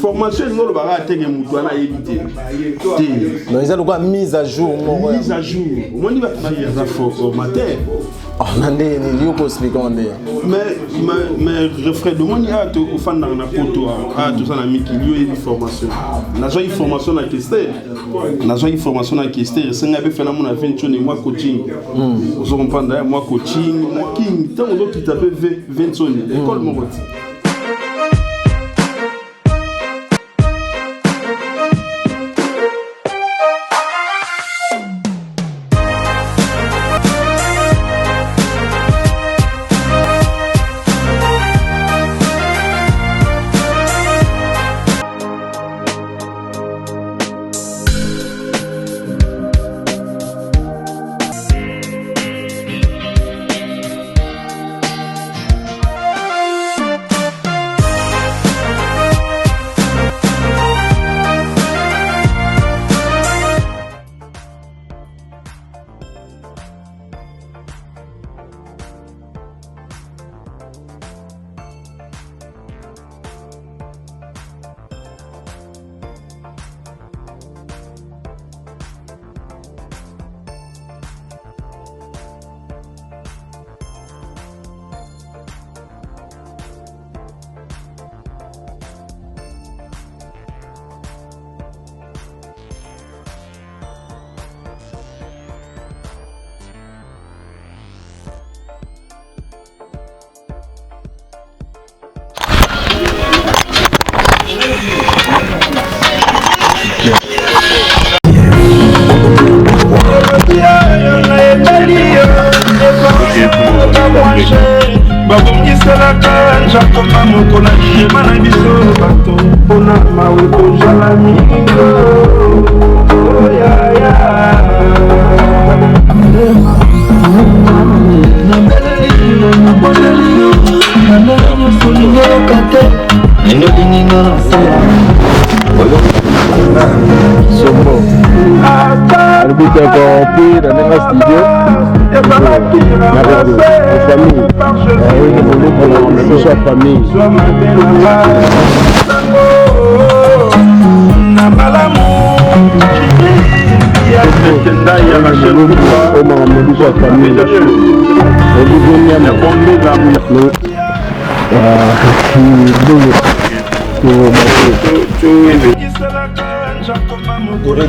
formation ngolo ba teke mutu ana éviter donc ils ont quoi mise à jour mise à jour on dit ba formateur mais refrain de mon a to ofanda na poto a to ça na mikilio et formation na zo formation na kester senga be fela mon a 20 mois coaching vous comprendre moi coaching na king tant on qui taper 20 école mon roti.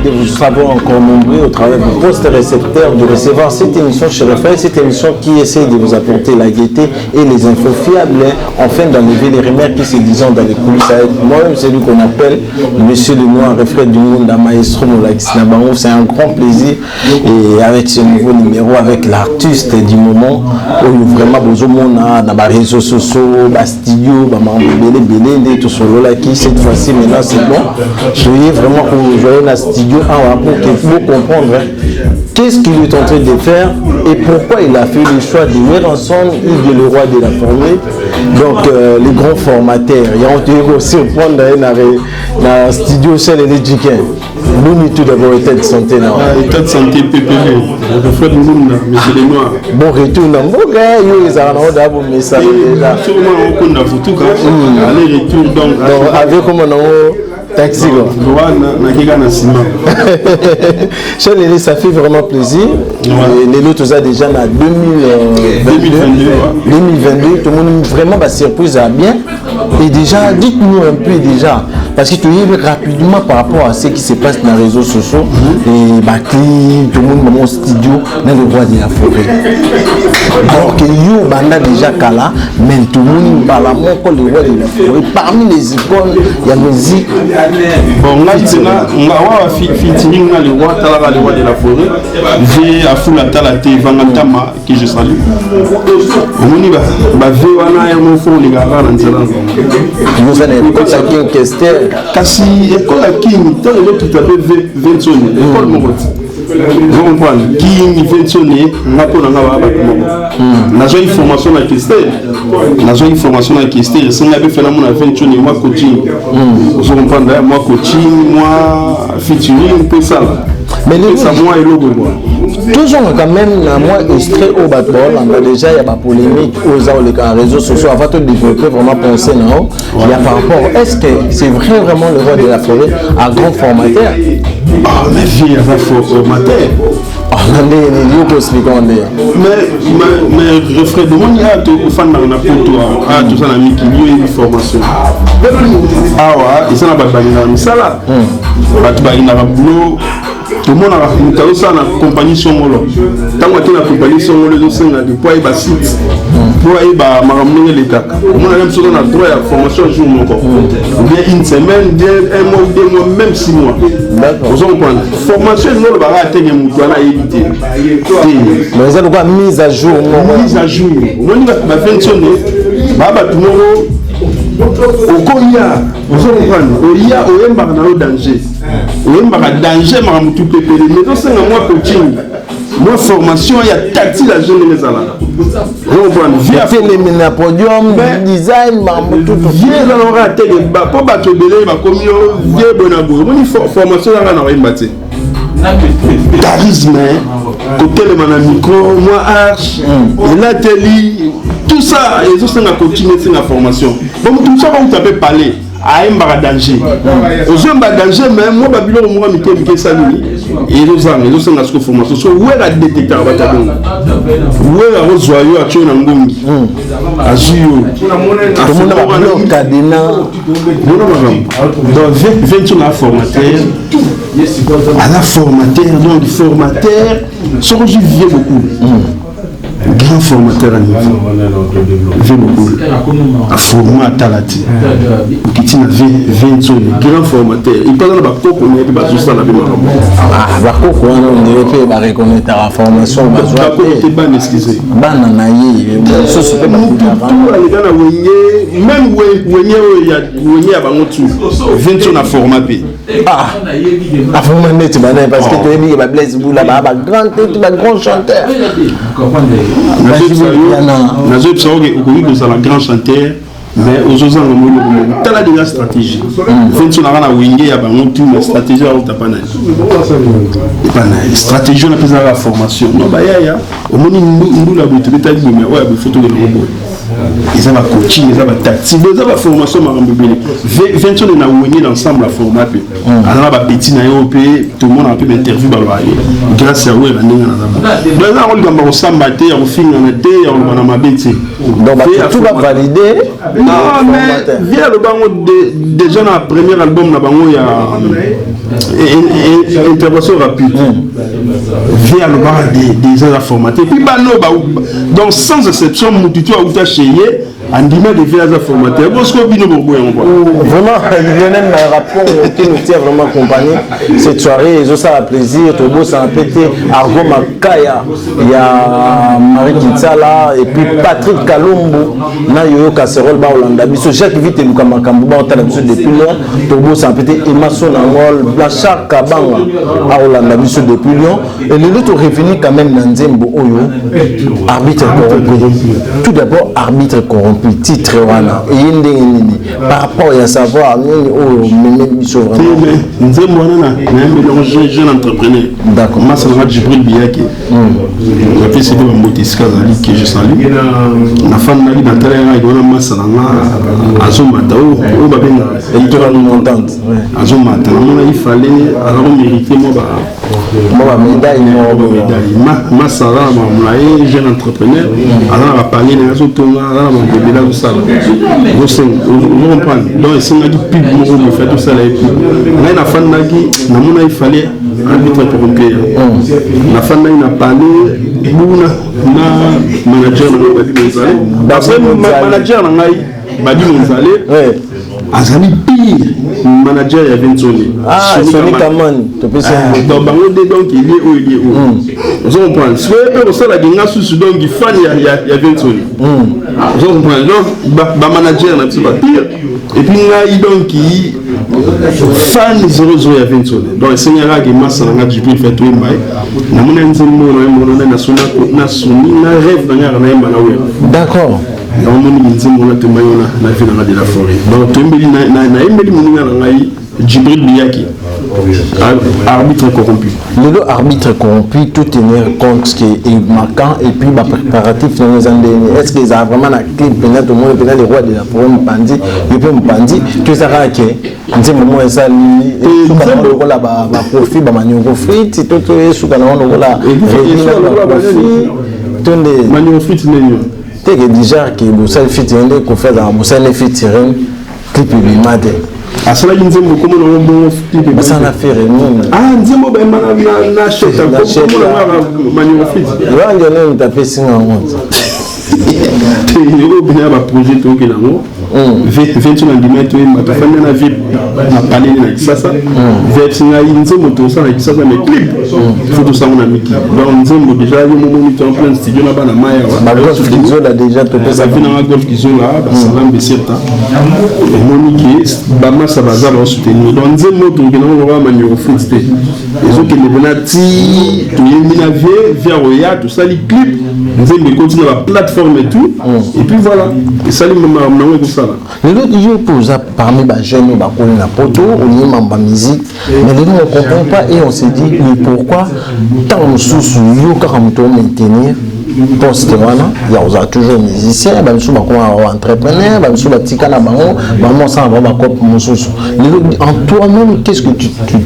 De vous savoir encore nombreux au travers du poste récepteur de recevoir cette émission chez Refrain, cette émission qui essaie de vous apporter la gaieté et les infos fiables, afin d'enlever les rumeurs qui se disent dans les coulisses. Moi-même, c'est lui qu'on appelle Monsieur le Noir, Refrain du monde, Maestro Moulax Nabarou. C'est un grand plaisir et avec ce nouveau numéro, avec l'artiste du moment, où vraiment besoin dans les réseaux sociaux, dans studio, dans tout solo là qui cette fois-ci maintenant c'est bon. Je vais vraiment jouer dans studio pour qu'il faut comprendre qu'est-ce qu'il est en train de faire et pourquoi il a fait le choix de mettre ensemble Hugues le roi de la formule. Donc les grands formateurs, il y a aussi surprendre dans le studio chez les Djiken. Nous tout d'abord état de santé là. État de santé PPV. Le frère du monde, monsieur les noirs. Bon retour dans mon gars, ils ont d'abord message déjà. Sûrement on compte dans photo quand aller retour donc avec comment on taxi quoi. Ça fait vraiment plaisir. Les lots tout ça déjà en 2022, tout le monde vraiment va surprise à bien. Et déjà, dites-nous un peu déjà, parce que tu es rapidement par rapport à ce qui se passe dans les réseaux sociaux, et Bakli, tout le monde dans mon studio, dans le roi de la forêt. Alors que you banda déjà Kala, mais tout le monde parle pour le roi de la forêt. Parmi les icônes, il y a musique. Bon, là, on va featuring le roi de la forêt. J'ai à fou la talate Vangantama que je salue. On y va. Wana et mon fond les gars là dans vous allez école la King Kester. Kasi école la King, tant les autres qui t'appellent Vinson, école Moroti. Vous comprenez? King Vinson, n'a pas n'a pas formation à Kester. N'a pas formation à Kester. C'est un peu fait la mon Vinson moi coaching. Vous comprenez? Moi coaching, moi featuring, un peu ça. Mais les ça moi et logo moi toujours quand même la moi extrait au batball on a déjà il y a pas polémique aux les réseaux sociaux avant de développer vraiment penser non il y a par rapport est-ce que c'est vraiment le roi de la forêt à grand formateur mais vie à formateur mais refrain de mon ya to fan na poto a tout ça na miki ni formation awa isa na babani na misala batu ba ina boulot tout le monde a aussi na compagnie Songolo tant que la compagnie Songolo de senga de poids ba site pour ay ba maramne l'état on a même sur na droit à formation jour mon corps bien une semaine bien un mois 2 mois même 6 mois d'accord vous comprenez formation non ba ra tenge mutu na éviter mais ça doit mise à jour on va faire sonner ba ba tumoro okoya vous comprenez oya oyembaka na danger oyembaka danger mara mutu pepele mais to senga moi coaching moi formation il y a tactile la jeune les ala vous comprenez via le podium design mara mutu via la aura télé ba po ba to belé ba komio via bonabo moni formation la na oyembate charisme côté le mana micro moi arche et la télé tout ça et ça c'est continuer c'est la formation bon tout ça on peut parler à un danger aux hommes danger mais moi babilo moi mité mité salini et les gens c'est la formation so où est la détecteur ba tabon où est la joyeux à tchona ngongi azuyo tout le monde va cadena donc 20 la formateur à la formateur donc formateur ce que je viens beaucoup grand formateur à niveau j'ai beaucoup à former à Talati qui tient 20 zones grand formateur il parle de bakoko mais il va juste la bien bakoko on dirait que va reconnaître la formation bakoko était ban excusez bana na ye so c'est pas les gars na même wenye ya bango tu 20 zones à former à former net parce que tu es Blaise Boula ba grand chanteur nazo psaoge okoki kozala grand chanteur mais ozozanga moloko tala déjà stratégie fenso na wenge ya bango tu mais stratégie ya utapana epana stratégie na pesa la formation no bayaya omoni ndula boto betali bomia oya bofoto le robo ils ont la coaching ils ont la tactique ils ont la formation marambo bele 20 on a wenge ensemble la format pe ana ba petit na yo pe tout le monde a pu m'interview ba grâce à eux la ndinga na donc là on gamba ko sambate ya ko finga na te ya ko na mabeti donc tout va valider non mais via le bango déjà dans le premier album na bango ya intervention rapide via le bango des gens formatés puis bano ba donc sans exception mututu a uta cheye andima de via formateur parce que bino bobo en quoi vraiment Lionel na rapport qui nous tient vraiment compagnie cette soirée et ça a plaisir tout beau ça a pété Argo Makaya il y a Marie Kitsala et puis Patrick Kalombo na yo casserole ba Olanda biso Jacques Vite Luka Makambo ba otala biso depuis Lyon tout beau ça a pété Emerson Angol Blachar Kabanga a Olanda biso depuis Lyon et le lutte revenu quand même dans Nzembo Oyo arbitre corrompu tout d'abord arbitre corrompu titre wana et par rapport à savoir nous Nzembo wana na jeune entrepreneur d'accord moi ça va Jibril Biaki on appelle c'est un motisca que je salue na fan na dans terrain il doit massa na azomata o ba benga électoral montante azomata il fallait alors mériter moi médaille massa là moi jeune entrepreneur alors va parler na zotonga là mon là ça vous comprenez donc c'est un pub mo fait tout ça là et puis na fan na qui na mona il fallait arbitre corrompu na fan na parlé buna na manager na badi monzale d'après manager na ngai badi monzale azali pire manager ya Vinconi Sony Kaman to pesa donc bango de donc il est où vous comprenez soit peut ça la dinga sous donc il fan ya Vinconi vous comprenez donc ba manager na petit pire et puis là donc qui fan 00 ya Vinconi donc seigneur qui massa na Jibril fait tout mai na mona nzembo na soni na rêve na ngara na yamba na we d'accord on moni nzembo na temayo na ville de la forêt donc tombeli na embeli moninga na ngai Djibril Biaki, arbitre corrompu. Le arbitre corrompu, tout tenir compte ce qui est marquant et puis les préparatifs dans les années. Est-ce qu'ils ont vraiment la clé pénale tout le monde pénal les rois de la forêt Pandi, il peut me Pandi, tout ça qui est moment ça lui et là bas profit bah maniogo frites tout sous canal on là tout les maniogo frites t'es que déjà que vous savez fit on qu'on fait dans vous savez fit tirer clip bimade à cela ils disent comment on bon clip ça n'a fait rien ah nzembo ben na achète comment maniogo frites là on a tapé 5 ans il y a un projet qui est là. 20 cm matafanya na vip na paneli na kisasa vetinga inzembo to sa na kisasa mais clip photo ça on a mis donc nzembo déjà yo momo mi en plein studio na bana maya ba golf kizo là déjà to ça vient na golf kizo là ba salam beserta monique ba massa bazar au soutenir donc nzembo to ngena ngo ba manyo foot te ezo ke lebena ti to yemi na via roya tout ça les clip nzembo continue la plateforme et tout et puis voilà et ça les maman na ça. Les autres jours pour ça parmi les jeunes bah on a poto on y mamba musique mais les gens ne comprennent pas et on se dit mais pourquoi tant de sous yo car on doit maintenir poste wana il y a toujours musicien bah nous comme entrepreneur bah nous tika na bango bah moi ça va ba cop mususu en toi-même qu'est-ce que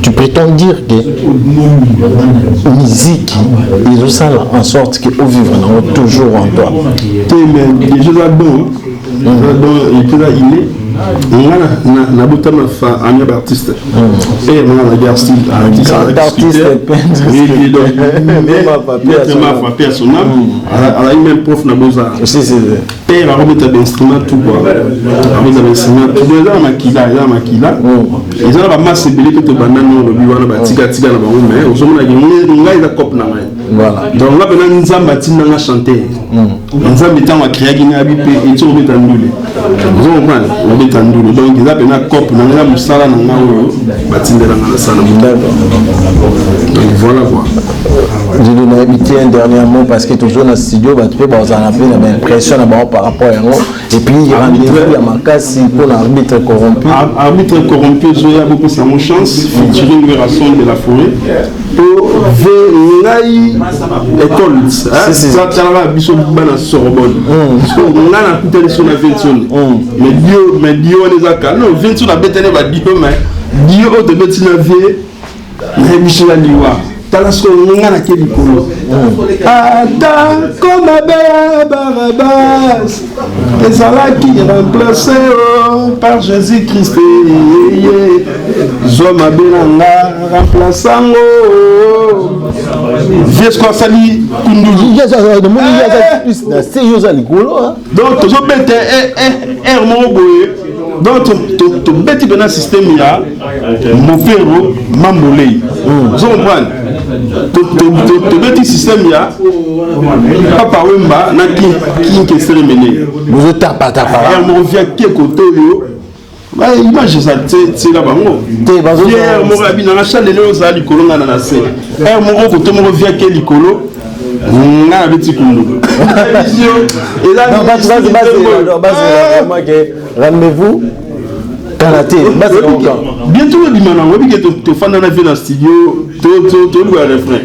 tu prétends dire que musique ils ont ça en sorte que au vivre toujours en toi mais les jeux là-dedans donc il est inné na botama fa anya artiste et na la style artiste oui donc ma papier son âme elle a même prof na boza c'est père a remettre d'instrument tout quoi avec un instrument tout déjà makila ils ont la masse belé que banana no bi wana ba tika na bango mais ozomona ngai za cop na ngai voilà donc là bena nzamba tinda nga chanter nzamba tanga créer gina bi pe et tout remettre ndule vous comprenez on donc ils appellent un cop na nga musala na nga oyo batindela nga sana donc voilà quoi je donne habité un dernier mot parce que toujours dans le studio tu peux avoir une impression par rapport à et puis rendez-vous à Makassi pour l'arbitre corrompu je vais beaucoup sa mon chance featuring Libération de la forêt pour venir école ça tala biso bana Sorbonne parce que on a la coûté sur la 20 mais Dio les a calés non 20 na betene ba Dio mais Dio o de betina vie na biso la liwa talasco ngana ke likolo ada comme Barabas ezala qui remplacé par Jésus-Christ zoma benanga remplaçango vieux quoi sali kundu donc tozo bete mo boye donc to beti bena système ya mopero mambolei vous comprenez to beti système ya papa wemba na ki ke cérémonie vous tapa mo via ke kotoyo ba image ça c'est là bango hier mo rabina na chale le za likolo ngana na se mo ko to mo via ke likolo nga beti kundu et là rendez-vous karaté bientôt le dimana on dit que tu fais dans la studio tu le refrain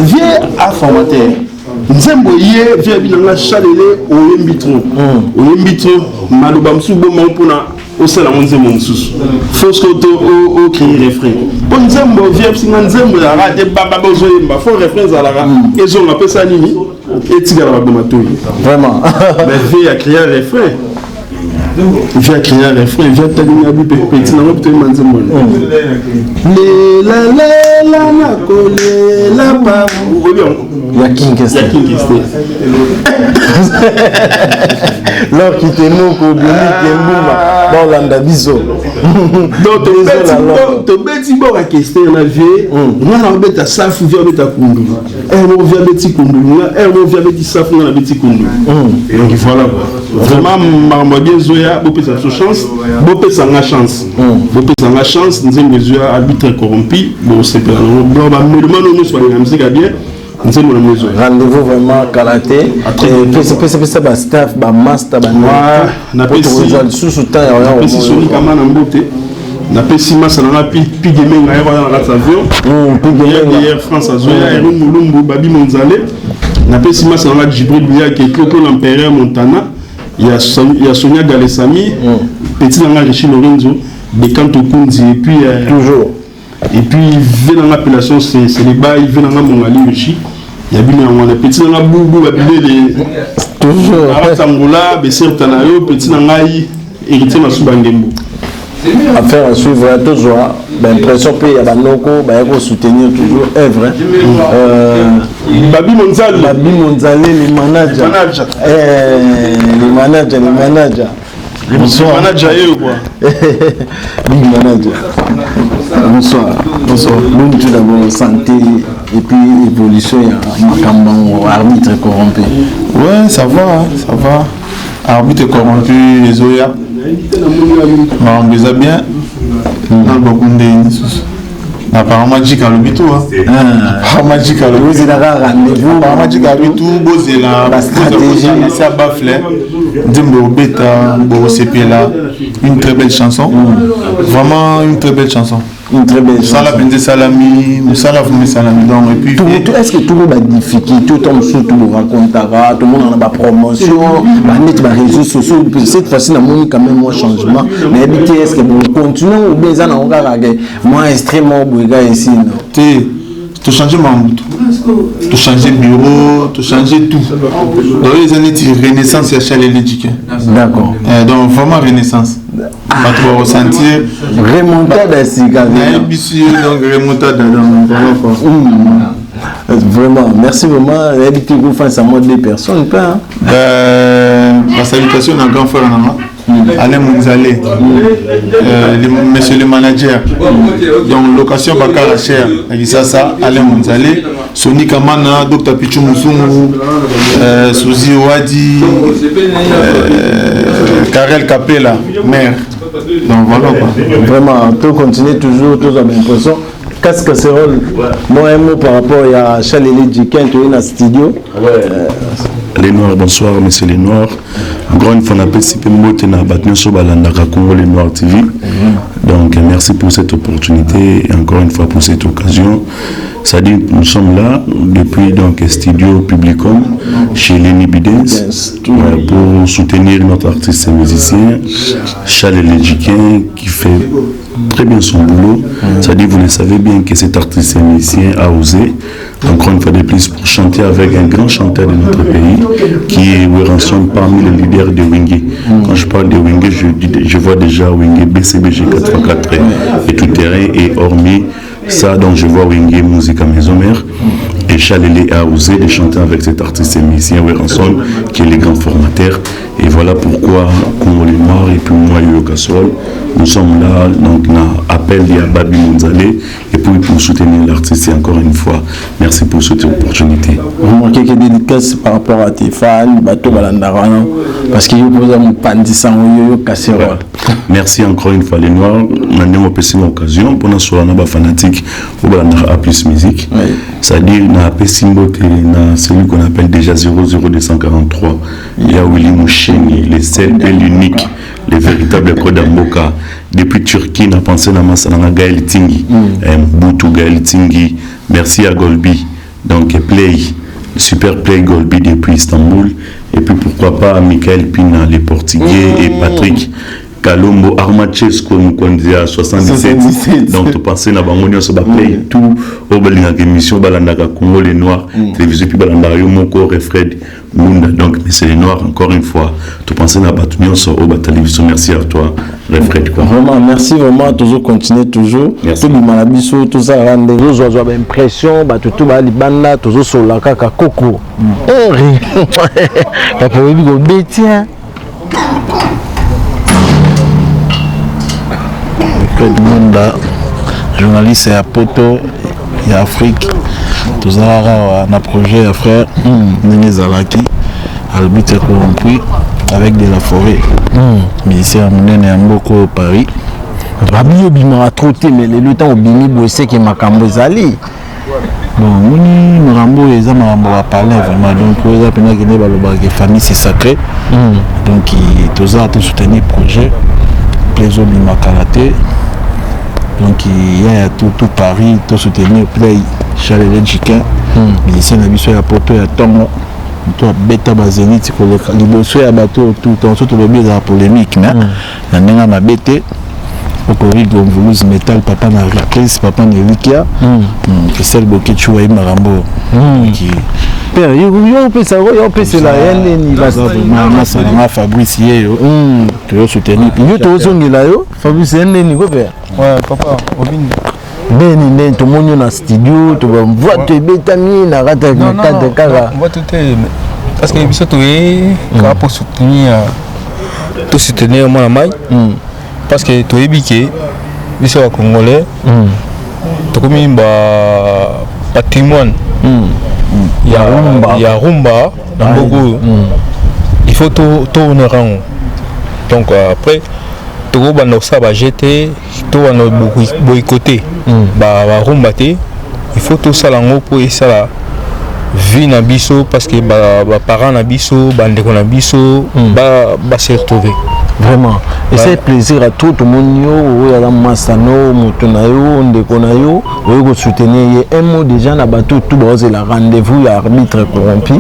viens à formateur nzembo ye via binanga chalele oyembitro maluba msubo mampona osala nzembo msusu fosco to o créer refrain bon nzembo via singa nzembo ya rate baba bozoyemba fo refrain za la ezonga pesa nini etigala badomatoyi vraiment mais via créer refrain via créer un refrain, via talinga bi petit na ngopte manzembo la na kole la pa ya Kinkeste l'or qui te moko bini kembuma bon landa biso donc to beti bo ka question na vie na beta safu via beta kundu mo via beti kundu mo via beti safu na beti kundu et donc voilà vraiment mambo bien zoya bo pesa chance bo pesa nga chance nzembo zoya arbitre corrompu bo sepela no ba melman no so ba musique bien. Rendez-vous vraiment karaté et c'est ça ba staff ba master ba na pesi sous temps pesi soni kama na mbote na pesi masa na pigeme nga yero na la avion Air France azoya Air Mulumbu Babi Monzale na pesi masa na Jibril Bouya qui est l'empereur Montana il y a Sonia Galesami petit na Richi Lorenzo de Kanto Kunzi et puis toujours et puis vient dans l'appellation c'est les bails vient dans Mongali Richi il y a bien un petit na Boubou Babile toujours Atangola Besser Tanayo petit na ngai héritier Masubangembo. Affaire à suivre toujours, l'impression qu'il y a des locaux, il faut soutenir toujours œuvre. Babi Monzale, les managers. Les managers. Bonsoir. Big manager. Bonsoir. Nous tout d'abord santé et puis évolution, il y a un arbitre corrompu. Ouais, ça va. Arbitre corrompu, les Oya. On les a bien. Apparemment, Magic à l'hôpital. Magic à l'hôpital. Magic à l'hôpital. C'est la stratégie. C'est à Baflet. Dimbo Beta, Bo Sepela. Une très belle chanson. Vraiment une très belle chanson. Une très belle chanson. Salah Bende Salami, Moussala Foumé Salami. Est-ce que tout le monde a des difficultés, tout le monde racontera, tout le monde en a promotion, les réseaux sociaux, cette fois-ci, on a quand même un changement. Mais est-ce que vous continuez ou bien ça n'a pas moi extrêmement brigade ici? Tu changes membre, tu changes bureau, tu changes tout. Dans les années de renaissance, il y a Chalet Lédiquin. D'accord. Donc vraiment renaissance. Pas trop ressentir. Remontada à Sigavé. Donc remontada. Vraiment, merci vraiment. Habitué vous faites ça moi des personnes, pas. La salutation d'un grand frère Alain Mounzale, monsieur le manager. Donc location Bakara Cher, ça Alain Mounzale, Sony Kamana, Dr Pichou Moussoumou, Souzi Ouadi, Karel Capella, maire. Donc voilà quoi. Vraiment, tout continue toujours, tout a l'impression. Qu'est-ce que c'est rôle? Moi, un mot par rapport à Chalélé Djiken, tu es dans le studio. Les Noirs, bonsoir, monsieur les Noirs. Encore une fois, on a participé à Batman sur Balandaka Congo, les Noirs TV. Donc, merci pour cette opportunité et encore une fois pour cette occasion. C'est-à-dire, nous sommes là depuis donc Studio Publicum chez Lenny Bidens pour soutenir notre artiste et musicien Chalélé Djiken qui fait très bien son boulot. C'est-à-dire, vous le savez bien que cet artiste et musicien a osé, encore une fois de plus, pour chanter avec un grand chanteur de notre pays qui est Weranson parmi les leaders de Wingé. Quand je parle de Wingé, je vois déjà Wingé BCBG 4x4 et tout terrain et hormis ça, donc je vois Wingé Musique à Maison Mère et Chalélé a osé de chanter avec cet artiste et musicien Weranson qui est le grand formateur. Et voilà pourquoi Congo les Noirs et puis moi Yo Kassol, nous sommes là, donc on a appel à Babi Monzale et pour soutenir l'artiste encore une fois. Merci pour cette opportunité. Vous manquez que dédicace par rapport à tes fans, Bato Balandarana, parce que vous avez un pandissan Yo Kassol. Merci encore une fois les Noirs. On a une occasion pour nous soir un fanatique au Balandara plus musique. C'est-à-dire on a appelé celui qu'on appelle déjà 00243. Il y a Willy Mouché, les seul et l'unique, les véritables Kodamboka. Depuis Turquie, on a pensé à Massananga Gaël Tingi, Boutou Gaël Tingi, merci à Golbi, donc Play, Super Play Golbi depuis Istanbul, et puis pourquoi pas Michael Pina, les Portugais et Patrick. Kalombo Armachesco nous conduit à 77. Donc tu pensais na bangonio so ba play tout au balinga émission balandaka Congo les Noirs télévision puis balandaka yo moko Fred Munda. Donc mais c'est les Noirs encore une fois. Tu pensais na batunyo so au télévision. Merci à toi Fred quoi. Vraiment merci vraiment toujours continuer toujours. Tout le malabiso tout ça rendez-vous joie impression ba tout ba libanda toujours sur la kaka koko. Ta pour lui go bétien. Fred Munda, journaliste à Poto et Afrique. Tous un projet à frère Néné Zalaki, arbitre corrompu avec de la forêt. Musicien à Mounene et Mboko Paris. Babi Obima a trotté, mais le temps au Bini Bossé qui m'a cambozali. Bon, Mouni Marambo et Zamarambo a parlé vraiment. Donc, pour les appeler que famille c'est sacré. Donc, tous a soutenir le projet. Les Obima Karaté. donc il y a tout Paris tout soutenir play Charles Jiquin musicien na biso ya poto ya tongo to beta bazénith ko le liboso ya bateau tout surtout le bien la polémique mais na nenga na bete Okori Gomvoulouz Metal papa na reprise papa na Wikia que celle Bokechu wa Marambo qui père yo pesa yo pesa la yende ni la mama sana Fabrice yo que yo soutenir yo to zongela yo Fabrice yende ni ko père ouais papa obini beni nen to monyo na studio to ba voix to betami na rata na tante kaka on va tout parce que biso to pour soutenir moi la maille parce que tu es biqué, biso à Congolais, tu comme un patrimoine, il y a rumba, dans beaucoup, il faut tout honorer. Donc après, tu vas ça va jeter, tu vas boycotter, rumba il faut tout ça là pour ça là. Vie na biso parce que parents na biso, bandeko na biso, se retrouver. Vraiment. Et c'est plaisir à tout le monde. Il y a Massano, Motonayo, Ndekonayo, vous soutenir. Un mot déjà là bateau tout bas la rendez-vous, l'arbitre corrompu.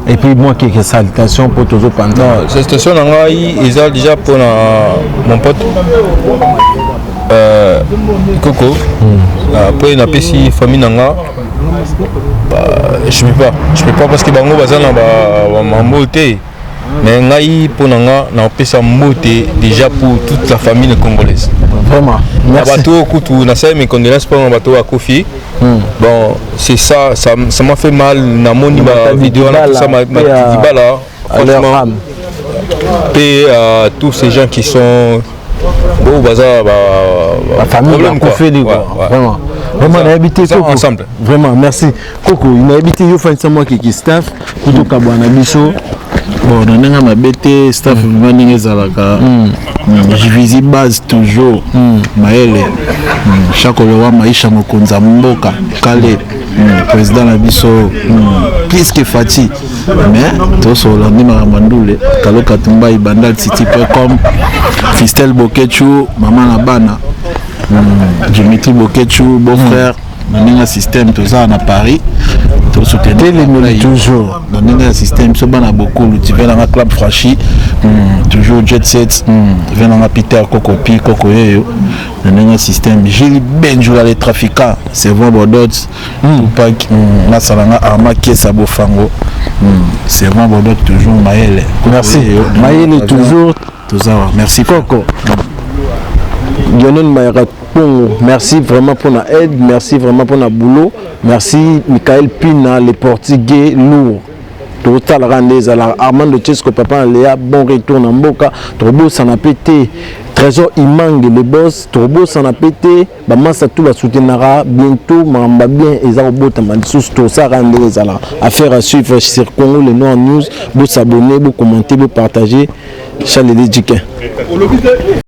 Et puis moi quelques salutations pour tous les pendant. Cette station là, déjà pour mon pote Coco. Après il a payé famille nanga. Je peux pas parce que bango bazana ba moté. Mais ngai pour nanga na pesa moté déjà pour toute la famille congolaise. Vraiment. Merci. Bateau kutu na ça mes condoléances pour un bateau à Kofi. Bon, c'est ça m'a fait mal na moni ba vidéo là tout ça m'a dit là. Franchement. Et tous ces gens qui sont bon bazar la famille quoi. Vraiment. Vraiment, on a habité Coco. Ensemble. Vraiment, merci. Coco, il a habité yo fin moi qui staff, Kuto Kabwana Biso. Bon, on a habité staff Vaninga Zalaka. Je visite base toujours. Maëlle. Chaque fois Maïcha Mokonza Mboka, Kale, président Nabiso, plus que Fati. Mais tout ça, on a dit Mamandoule, Kalo Katumba, Ibandal City, comme Fistel Bokechu, Maman Nabana. Dimitri Bokechu, beau-frère, dans un système tout ça à Paris. Tout soutenir les toujours. Dans un système, ça va beaucoup. Tu viens dans un club franchi, toujours jet set, tu viens dans un Peter Kokopi, Kokoye. Dans un système, Gilles Benjou les trafiquants, c'est vraiment Bodot. Pas na salanga arma qui est sabo fango. C'est vraiment Bodot toujours Maëlle. Merci. Maëlle toujours. Tout ça, merci Coco. Merci vraiment pour la aide, merci vraiment pour la boulot, merci Michael Pina, les Portugais lourds. Total Randez, Armand de Chesco, Papa Léa, bon retour en Mboka, Trobo s'en a pété, Trésor Imang, les boss, Trobo s'en a pété, Bamassa tout va soutenir bientôt, Mamba bien, et Zarbo Tamansus, tout ça Randez, affaire à suivre sur Congo, les Noirs News, vous s'abonner, vous commenter, vous partager, Charles Jiquin.